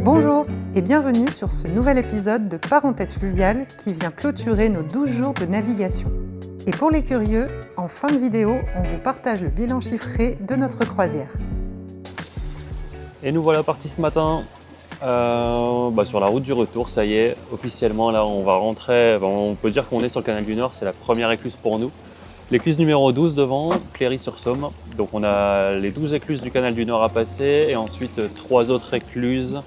Bonjour et bienvenue sur ce nouvel épisode de Parenthèse fluviale qui vient clôturer nos 12 jours de navigation. Et pour les curieux, en fin de vidéo, on vous partage le bilan chiffré de notre croisière. Et nous voilà partis ce matin sur la route du retour, ça y est, officiellement là on va rentrer, on peut dire qu'on est sur le canal du Nord, c'est la première écluse pour nous. L'écluse numéro 12 devant, Cléry-sur-Somme, donc on a les 12 écluses du canal du Nord à passer et ensuite 3 autres écluses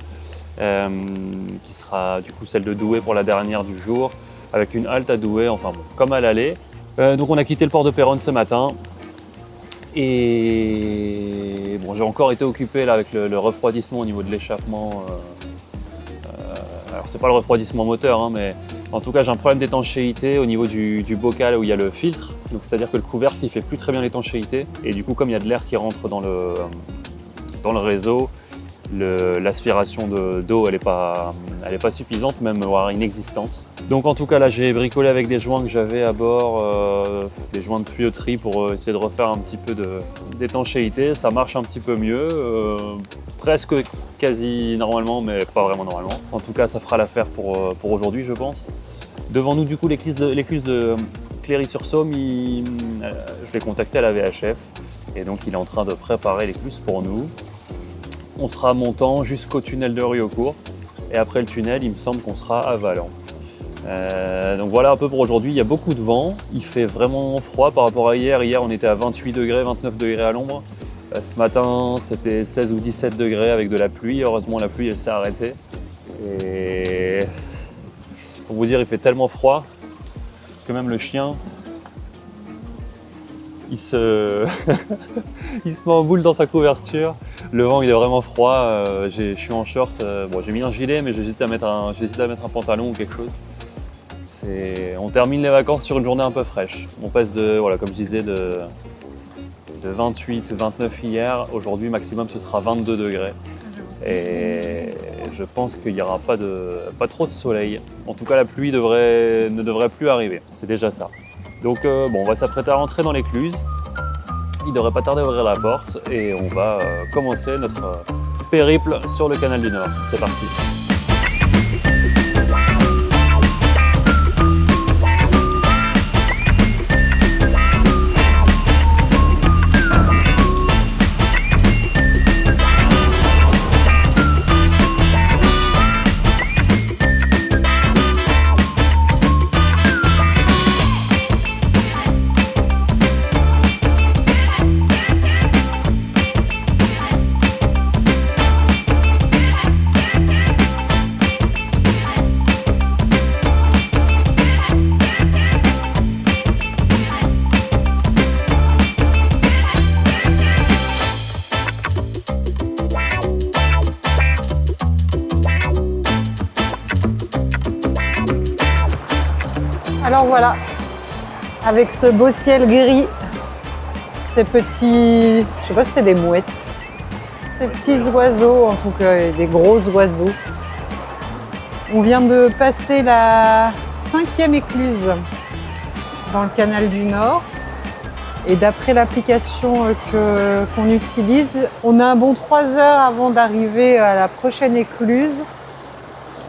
qui sera du coup celle de Douai pour la dernière du jour avec une halte à Douai, enfin bon, comme à l'aller. Donc on a quitté le port de Péronne ce matin. Et bon, j'ai encore été occupé là avec le refroidissement au niveau de l'échappement. Alors c'est pas le refroidissement moteur, hein, mais en tout cas j'ai un problème d'étanchéité au niveau du bocal où il y a le filtre. Donc c'est-à-dire que le couvercle il fait plus très bien l'étanchéité. Et du coup comme il y a de l'air qui rentre dans le réseau, l'aspiration d'eau elle est pas suffisante, même voire inexistante. Donc en tout cas là j'ai bricolé avec des joints que j'avais à bord, des joints de tuyauterie pour essayer de refaire un petit peu d'étanchéité. Ça marche un petit peu mieux, presque quasi normalement mais pas vraiment normalement. En tout cas ça fera l'affaire pour aujourd'hui je pense. Devant nous du coup l'écluse de Cléry-sur-Somme, je l'ai contacté à la VHF et donc il est en train de préparer l'écluse pour nous. On sera montant jusqu'au tunnel de Riaucourt et après le tunnel, il me semble qu'on sera à Valent. Donc voilà un peu pour aujourd'hui. Il y a beaucoup de vent, il fait vraiment froid par rapport à hier. Hier, on était à 28 degrés, 29 degrés à l'ombre. Ce matin, c'était 16 ou 17 degrés avec de la pluie. Heureusement, la pluie, elle s'est arrêtée. Et pour vous dire, il fait tellement froid que même le chien, il se met en boule dans sa couverture. Le vent il est vraiment froid, je suis en short, j'ai mis un gilet mais j'hésite à mettre un pantalon ou quelque chose. On termine les vacances sur une journée un peu fraîche. On passe comme je disais, de 28, 29 hier, aujourd'hui maximum ce sera 22 degrés. Et je pense qu'il n'y aura pas trop de soleil. En tout cas la pluie ne devrait plus arriver, c'est déjà ça. Donc on va s'apprêter à rentrer dans l'écluse. Il ne devrait pas tarder à ouvrir la porte et on va commencer notre périple sur le canal du Nord. C'est parti. Alors voilà, avec ce beau ciel gris, ces petits, je sais pas si c'est des mouettes, ces petits oiseaux, en tout cas des gros oiseaux. On vient de passer la 5e écluse dans le canal du Nord. Et d'après l'application qu'on utilise, on a un bon 3 heures avant d'arriver à la prochaine écluse.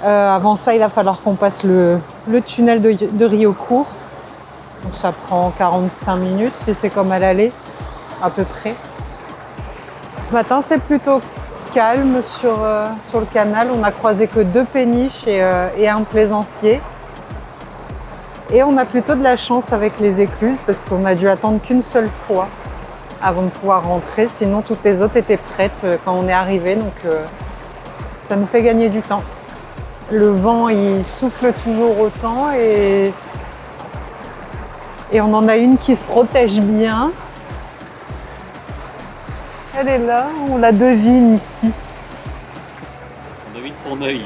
Avant ça, il va falloir qu'on passe le tunnel de Riaucourt. Donc ça prend 45 minutes si c'est comme à l'aller, à peu près. Ce matin, c'est plutôt calme sur le canal. On n'a croisé que 2 péniches et un plaisancier. Et on a plutôt de la chance avec les écluses parce qu'on a dû attendre qu'une seule fois avant de pouvoir rentrer. Sinon, toutes les autres étaient prêtes quand on est arrivé. Donc ça nous fait gagner du temps. Le vent, il souffle toujours autant et on en a une qui se protège bien. Elle est là, on la devine ici. On devine son œil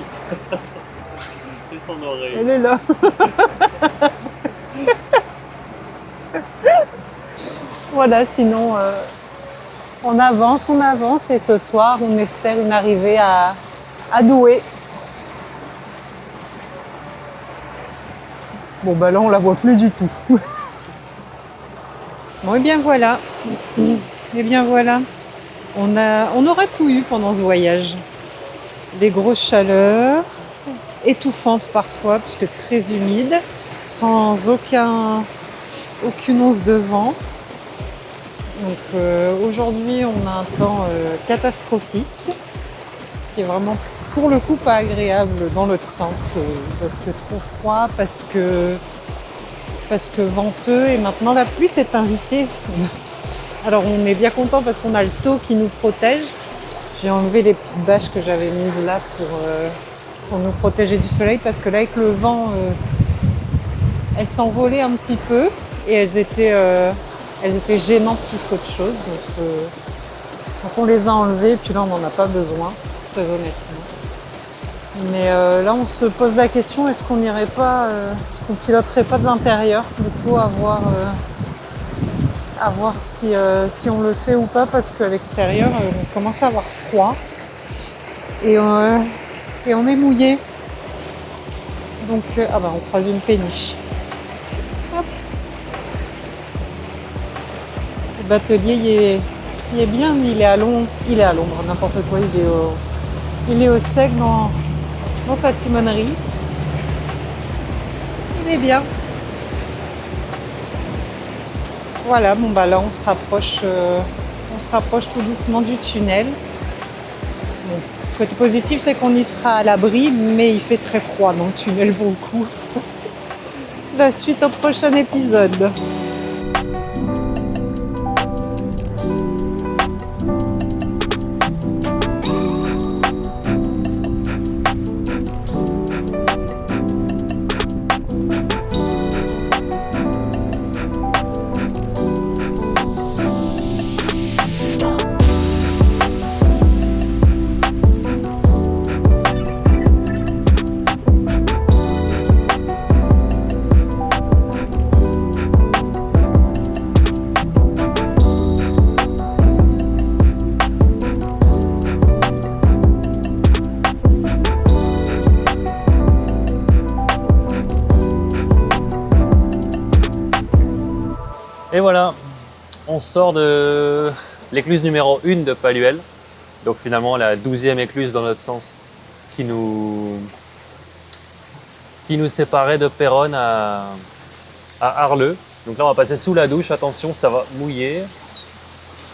et son oreille. Elle est là. Voilà, sinon on avance et ce soir on espère une arrivée à Douai. Bon bah là on la voit plus du tout. Bon et bien voilà. Et bien voilà. On aura tout eu pendant ce voyage. les grosses chaleurs, étouffantes parfois, puisque très humide, sans aucune once de vent. Donc aujourd'hui, on a un temps catastrophique, qui est vraiment pour le coup pas agréable dans l'autre sens, parce que trop froid, parce que venteux, et maintenant la pluie s'est invitée. Alors on est bien content parce qu'on a le taux qui nous protège. J'ai enlevé les petites bâches que j'avais mises là pour nous protéger du soleil, parce que là avec le vent, elles s'envolaient un petit peu et elles étaient gênantes plus qu'autre chose. Donc on les a enlevées, puis là on n'en a pas besoin, très honnêtement. Mais là on se pose la question, est-ce qu'on n'irait pas, est-ce qu'on piloterait pas de l'intérieur plutôt, à voir si on le fait ou pas, parce qu'à l'extérieur on commence à avoir froid et on est mouillé. Donc on croise une péniche. Hop. Le batelier il est bien, mais il est à l'ombre, n'importe quoi, il est au sec dans sa timonerie. Il est bien. Voilà, bon là on se rapproche tout doucement du tunnel. Bon, le côté positif, c'est qu'on y sera à l'abri, mais il fait très froid dans le tunnel pour le coup. La suite au prochain épisode. Et voilà, on sort de l'écluse numéro 1 de Palluel. Donc finalement la 12e écluse dans notre sens qui nous séparait de Péronne à Arleux. Donc là on va passer sous la douche, attention ça va mouiller.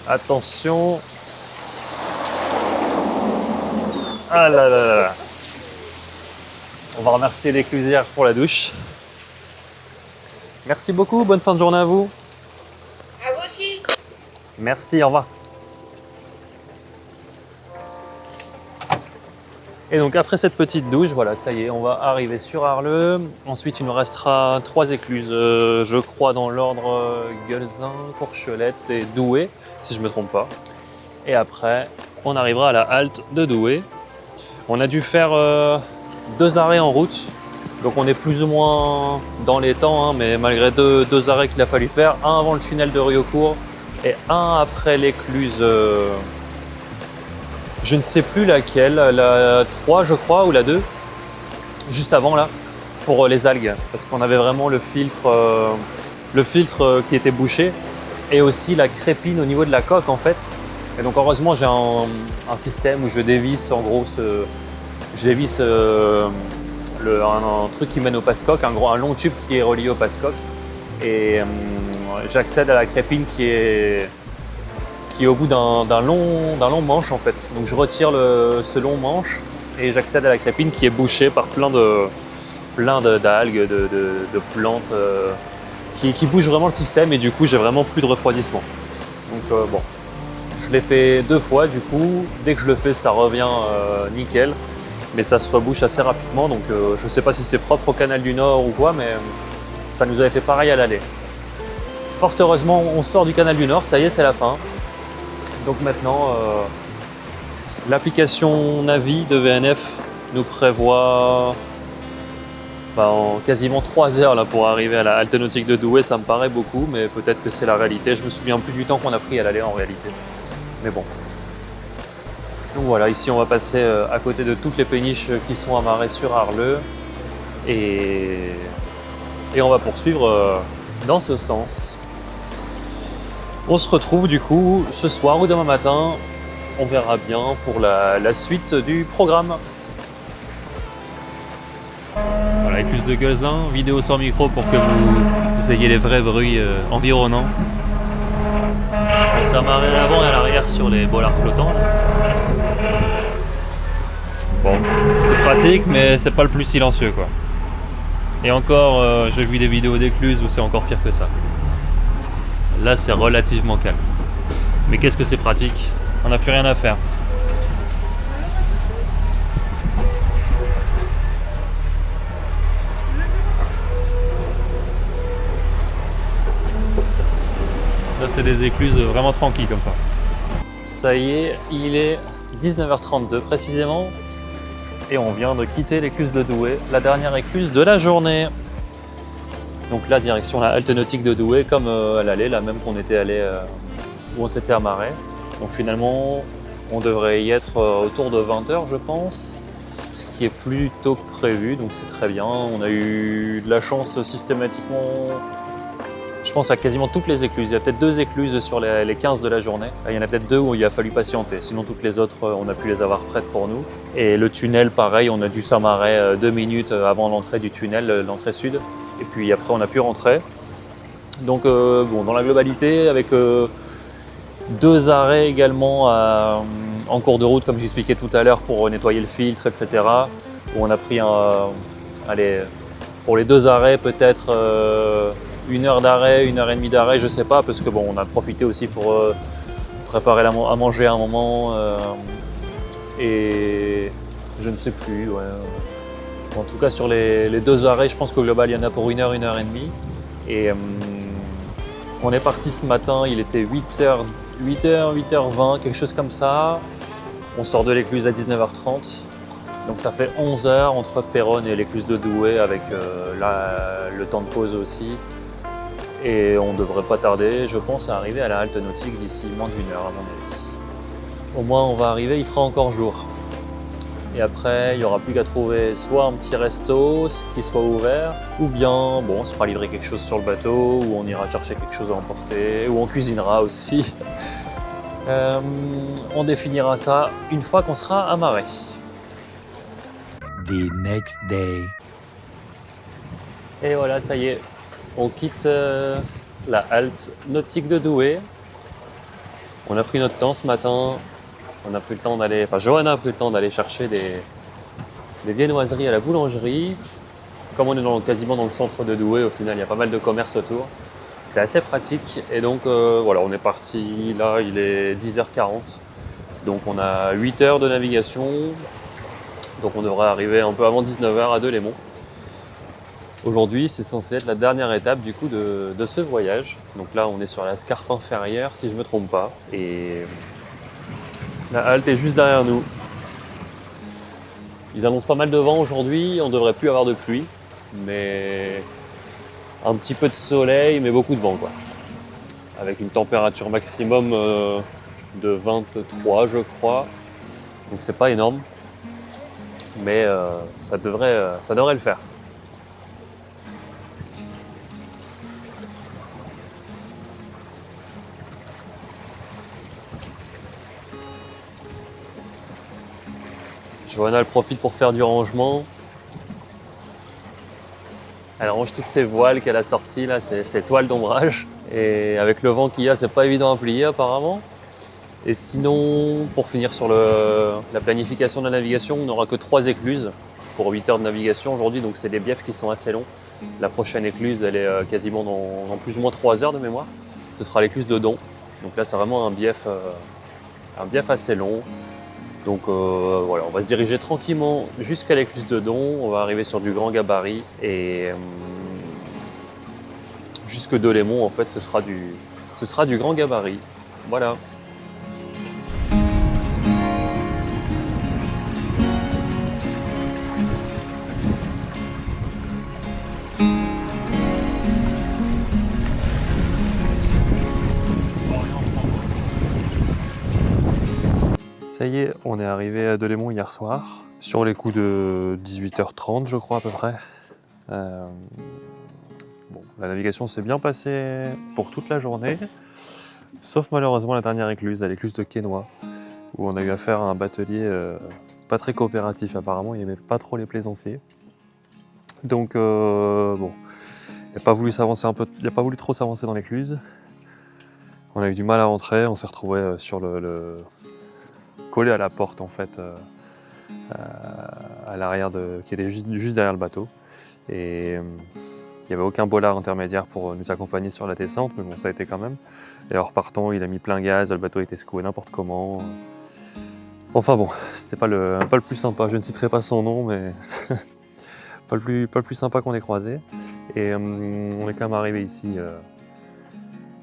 Attention. Ah là là là là. On va remercier l'éclusière pour la douche. Merci beaucoup, bonne fin de journée à vous. À vous aussi. Merci, au revoir. Et donc après cette petite douche, voilà, ça y est, on va arriver sur Arleux. Ensuite, il nous restera 3 écluses, je crois, dans l'ordre Guelzin, Courchelette et Douai, si je ne me trompe pas. Et après, on arrivera à la halte de Douai. On a dû faire 2 arrêts en route. Donc on est plus ou moins dans les temps, hein, mais malgré deux arrêts qu'il a fallu faire, un avant le tunnel de Riocourt et un après l'écluse, je ne sais plus laquelle, la 3 je crois, ou la 2, juste avant là, pour les algues, parce qu'on avait vraiment le filtre qui était bouché, et aussi la crépine au niveau de la coque en fait. Et donc heureusement j'ai un système où je dévisse en gros un truc qui mène au passe-coque, un long tube qui est relié au passe-coque, et j'accède à la crépine qui est au bout d'un long manche en fait. Donc je retire ce long manche et j'accède à la crépine qui est bouchée par plein d'algues, de plantes qui bougent vraiment le système, et du coup j'ai vraiment plus de refroidissement. Donc bon, je l'ai fait 2 fois du coup, dès que je le fais ça revient nickel. Mais ça se rebouche assez rapidement, donc je ne sais pas si c'est propre au canal du Nord ou quoi, mais ça nous avait fait pareil à l'aller. Fort heureusement, on sort du canal du Nord, ça y est, c'est la fin. Donc maintenant, l'application Navi de VNF nous prévoit en quasiment 3 heures là, pour arriver à la halte nautique de Douai. Ça me paraît beaucoup, mais peut-être que c'est la réalité. Je me souviens plus du temps qu'on a pris à l'aller en réalité. Mais bon. Donc voilà, ici on va passer à côté de toutes les péniches qui sont amarrées sur Arleux, et on va poursuivre dans ce sens. On se retrouve du coup ce soir ou demain matin on verra bien pour la suite du programme. Voilà, écluse de Guelzin, vidéo sans micro pour que vous ayez les vrais bruits environnants. On s'est amarré à l'avant et à l'arrière sur les bollards flottants. Bon, c'est pratique, mais c'est pas le plus silencieux, quoi. Et encore, j'ai vu des vidéos d'écluses où c'est encore pire que ça. Là, c'est relativement calme. Mais qu'est-ce que c'est pratique? On n'a plus rien à faire. Là, c'est des écluses vraiment tranquilles comme ça. Ça y est, il est 19h32 précisément. Et on vient de quitter l'écluse de Douai, la dernière écluse de la journée. Donc là, direction la halte nautique de Douai, comme à l'aller, la même qu'on était allé, où on s'était amarré. Donc finalement, on devrait y être autour de 20h, je pense, ce qui est plus tôt que prévu, donc c'est très bien. On a eu de la chance systématiquement, je pense, à quasiment toutes les écluses. Il y a peut-être 2 écluses sur les 15 de la journée. Il y en a peut-être 2 où il a fallu patienter. Sinon, toutes les autres, on a pu les avoir prêtes pour nous. Et le tunnel, pareil, on a dû s'amarrer 2 minutes avant l'entrée du tunnel, l'entrée sud. Et puis après, on a pu rentrer. Donc, bon, dans la globalité, avec 2 arrêts également en cours de route, comme j'expliquais tout à l'heure, pour nettoyer le filtre, etc. Où on a pris allez, pour les 2 arrêts, peut-être 1 heure d'arrêt, 1 heure et demie d'arrêt, je sais pas, parce que bon, on a profité aussi pour préparer à manger à un moment. Et je ne sais plus. Ouais. En tout cas, sur les 2 arrêts, je pense qu'au global, il y en a pour 1 heure, 1 heure et demie. Et on est parti ce matin, il était 8h, 8h20, quelque chose comme ça. On sort de l'écluse à 19h30. Donc ça fait 11h entre Péronne et l'écluse de Douai avec le temps de pause aussi. Et on ne devrait pas tarder, je pense, à arriver à la halte nautique d'ici moins d'1 heure à mon avis. Au moins on va arriver, il fera encore jour. Et après, il n'y aura plus qu'à trouver soit un petit resto qui soit ouvert, ou bien bon, on se fera livrer quelque chose sur le bateau, ou on ira chercher quelque chose à emporter, ou on cuisinera aussi. On définira ça une fois qu'on sera amarré. The next day. Et voilà, ça y est, on quitte la halte nautique de Douai. On a pris notre temps ce matin. On a pris le temps d'aller, enfin Johanna a pris le temps d'aller chercher des viennoiseries à la boulangerie. Comme on est quasiment dans le centre de Douai, au final il y a pas mal de commerces autour. C'est assez pratique et donc voilà, on est parti, là il est 10h40. Donc on a 8 heures de navigation. Donc on devrait arriver un peu avant 19h à Delémont. Aujourd'hui, c'est censé être la dernière étape du coup de ce voyage. Donc là, on est sur la Scarpe inférieure, si je ne me trompe pas. Et la halte est juste derrière nous. Ils annoncent pas mal de vent aujourd'hui, on ne devrait plus avoir de pluie. Mais un petit peu de soleil, mais beaucoup de vent, quoi. Avec une température maximum de 23, je crois. Donc c'est pas énorme. Mais ça devrait le faire. Johanna elle profite pour faire du rangement. Elle range toutes ses voiles qu'elle a sorties, là, ses toiles d'ombrage. Et avec le vent qu'il y a, c'est pas évident à plier apparemment. Et sinon, pour finir sur la planification de la navigation, on n'aura que 3 écluses pour 8 heures de navigation aujourd'hui, donc c'est des biefs qui sont assez longs. La prochaine écluse, elle est quasiment dans plus ou moins 3 heures de mémoire. Ce sera l'écluse de Don. Donc là, c'est vraiment un bief assez long. Donc voilà, on va se diriger tranquillement jusqu'à l'écluse de Don. On va arriver sur du grand gabarit et jusque Delémont, en fait, ce sera du grand gabarit. Voilà. Ça y est, on est arrivé à Delémont hier soir, sur les coups de 18h30 je crois à peu près. Bon, la navigation s'est bien passée pour toute la journée, sauf malheureusement la dernière écluse, l'écluse de Quesnoy, où on a eu affaire à un batelier pas très coopératif apparemment, il n'aimait pas trop les plaisanciers. Donc bon, il n'a pas voulu trop s'avancer dans l'écluse. On a eu du mal à rentrer, on s'est retrouvé sur collé à la porte en fait, à l'arrière qui était juste derrière le bateau. Et il n'y avait aucun bolard intermédiaire pour nous accompagner sur la descente, mais bon, ça a été quand même. Et en repartant, il a mis plein gaz, le bateau était secoué n'importe comment. Enfin bon, c'était pas le plus sympa, je ne citerai pas son nom, mais pas le plus sympa qu'on ait croisé. Et on est quand même arrivé ici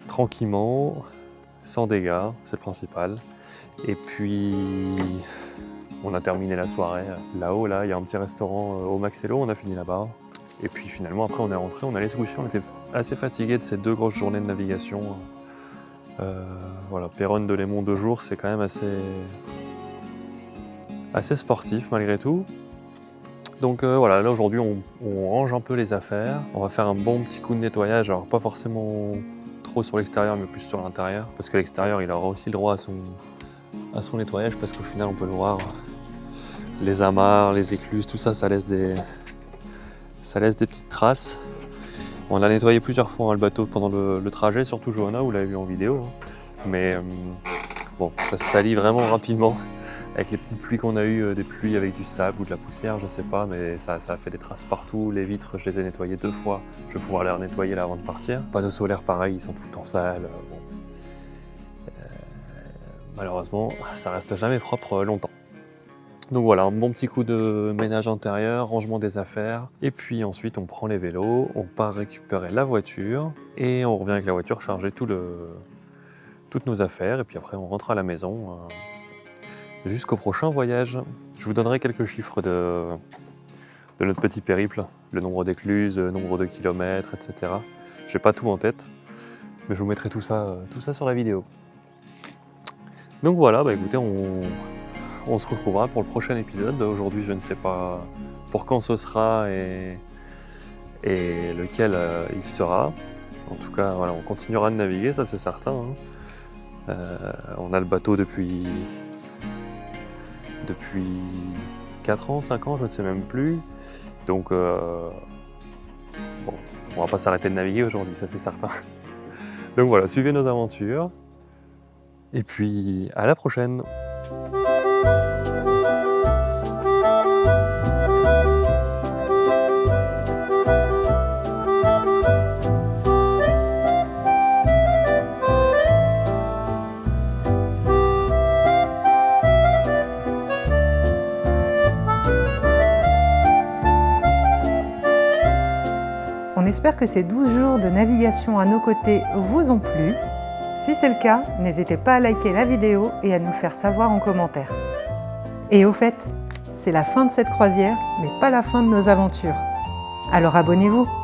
tranquillement, sans dégâts, c'est le principal. Et puis on a terminé la soirée là-haut, là, il y a un petit restaurant au Maxello, on a fini là-bas. Et puis finalement après on est rentré, on allait se coucher, on était assez fatigués de ces 2 grosses journées de navigation. Voilà, Péronne de Lémont 2 jours, c'est quand même assez sportif malgré tout. Donc voilà, là aujourd'hui on range un peu les affaires, on va faire un bon petit coup de nettoyage, alors pas forcément trop sur l'extérieur mais plus sur l'intérieur, parce que l'extérieur il aura aussi le droit à son nettoyage, parce qu'au final on peut le voir, les amarres, les écluses, tout ça, ça laisse des petites traces. On a nettoyé plusieurs fois le bateau pendant le trajet, surtout Johanna, vous l'avez vu en vidéo, hein. Mais bon, ça se salit vraiment rapidement. Avec les petites pluies qu'on a eues, des pluies avec du sable ou de la poussière, je sais pas, mais ça a fait des traces partout. Les vitres, je les ai nettoyées 2 fois. Je vais pouvoir les renettoyer là avant de partir. Panneaux solaires, pareil, ils sont tout le temps sales. Bon. Malheureusement, ça reste jamais propre longtemps. Donc voilà, un bon petit coup de ménage intérieur, rangement des affaires. Et puis ensuite, on prend les vélos, on part récupérer la voiture. Et on revient avec la voiture charger toutes nos affaires. Et puis après, on rentre à la maison. Jusqu'au prochain voyage. Je vous donnerai quelques chiffres de notre petit périple, le nombre d'écluses, le nombre de kilomètres, etc. Je n'ai pas tout en tête, mais je vous mettrai tout ça sur la vidéo. Donc voilà, bah écoutez, on se retrouvera pour le prochain épisode. Aujourd'hui, je ne sais pas pour quand ce sera et lequel il sera. En tout cas, voilà, on continuera de naviguer, ça c'est certain, hein. On a le bateau depuis 4 ans, 5 ans, je ne sais même plus. Donc, bon, on va pas s'arrêter de naviguer aujourd'hui, ça c'est certain. Donc voilà, suivez nos aventures. Et puis, à la prochaine! On espère que ces 12 jours de navigation à nos côtés vous ont plu. Si c'est le cas, n'hésitez pas à liker la vidéo et à nous faire savoir en commentaire. Et au fait, c'est la fin de cette croisière, mais pas la fin de nos aventures. Alors abonnez-vous!